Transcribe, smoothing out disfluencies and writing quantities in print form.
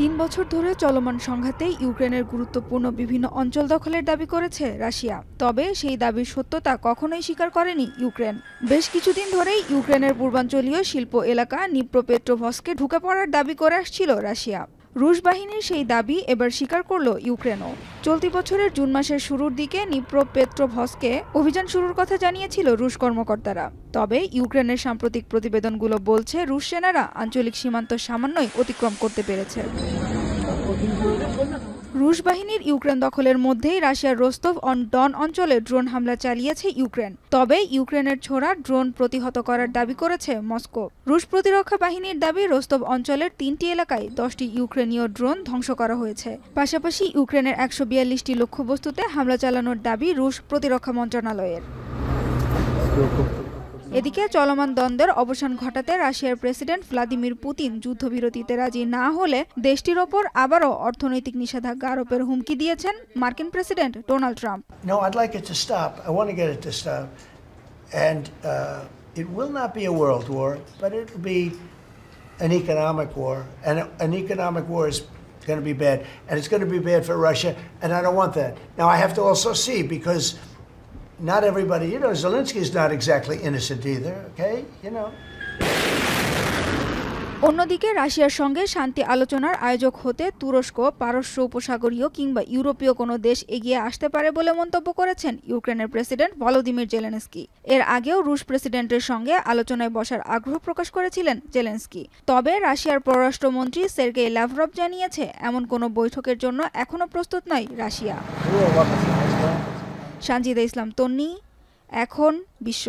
৩ বছর ধরে চলমান সংঘাতে ইউক্রেনের গুরুত্বপূর্ণ বিভিন্ন অঞ্চল দখলের দাবি করেছে রাশিয়া। তবে সেই দাবির সত্যতা কখনোই স্বীকার করেনি ইউক্রেন। বেশ কিছুদিন ধরেই ইউক্রেনের পূর্বাঞ্চলীয় শিল্প এলাকা নিপ্রোপেট্রোভস্কে ঢুকে পড়ার দাবি করে আসছিল রাশিয়া। রুশ বাহিনীর সেই দাবি এবার স্বীকার করল ইউক্রেনও। চলতি বছরের জুন মাসের শুরুর দিকে নিপ্রোপেট্রোভস্কে অভিযান শুরুর কথা জানিয়েছিল রুশ কর্মকর্তারা। তবে ইউক্রেনের সাম্প্রতিক প্রতিবেদনগুলো বলছে রুশ সেনারা আঞ্চলিক সীমান্ত সামান্যই অতিক্রম করতে পেরেছে। রুশ বাহিনীর ইউক্রেন দখলের মধ্যেই রাশিয়ার রোস্তভ অন ডন অঞ্চলে ড্রোন হামলা চালিয়েছে ইউক্রেন। তবে ইউক্রেনের ছোড়া ড্রোন প্রতিহত করার দাবি করেছে মস্কো। রুশ প্রতিরক্ষা বাহিনীর দাবি রোস্তভ অঞ্চলের 3টি এলাকায় 10টি ইউক্রেনীয় ড্রোন ধ্বংস করা হয়েছে। পাশাপাশি ইউক্রেনের 142টি লক্ষ্যবস্তুতে হামলা চালানোর দাবি রুশ প্রতিরক্ষা মন্ত্রণালয়ের। এদিকে চলমান দ্বন্দ্বের অবসান ঘটাতে রাশিয়ার প্রেসিডেন্ট ভ্লাদিমির পুতিন যুদ্ধবিরতিতে রাজি না হলে দেশটির ওপর আবারও অর্থনৈতিক নিষেধাজ্ঞা আরোপের হুমকি দিয়েছেন মার্কিন president Donald Trump. No, I'd like it to stop. I want to get it to stop. And it will not be a world war, but it will be an economic war. And an economic war is going to be bad. And it's going to be bad for Russia. And I don't want that. Now, I have to also see, because not everybody, Zelensky's not exactly innocent either, okay? অন্যদিকে রাশিয়ার সঙ্গে শান্তি আলোচনার আয়োজক হতে তুরস্ক, পারস্য উপসাগরীয় কিংবা ইউরোপীয় কোনো দেশ এগিয়ে আসতে পারে বলে মন্তব্য করেছেন ইউক্রেনের প্রেসিডেন্ট ভলোদিমির জেলেনস্কি। এর আগেও রুশ প্রেসিডেন্টের সঙ্গে আলোচনায় বসার আগ্রহ প্রকাশ করেছিলেন জেলেনস্কি। তবে রাশিয়ার পররাষ্ট্রমন্ত্রী সের্গেই লাভরভ জানিয়েছে এমন কোনো বৈঠকের জন্য এখনও প্রস্তুত নয় রাশিয়া। সানজিদা ইসলাম তন্নি, এখন বিশ্ব।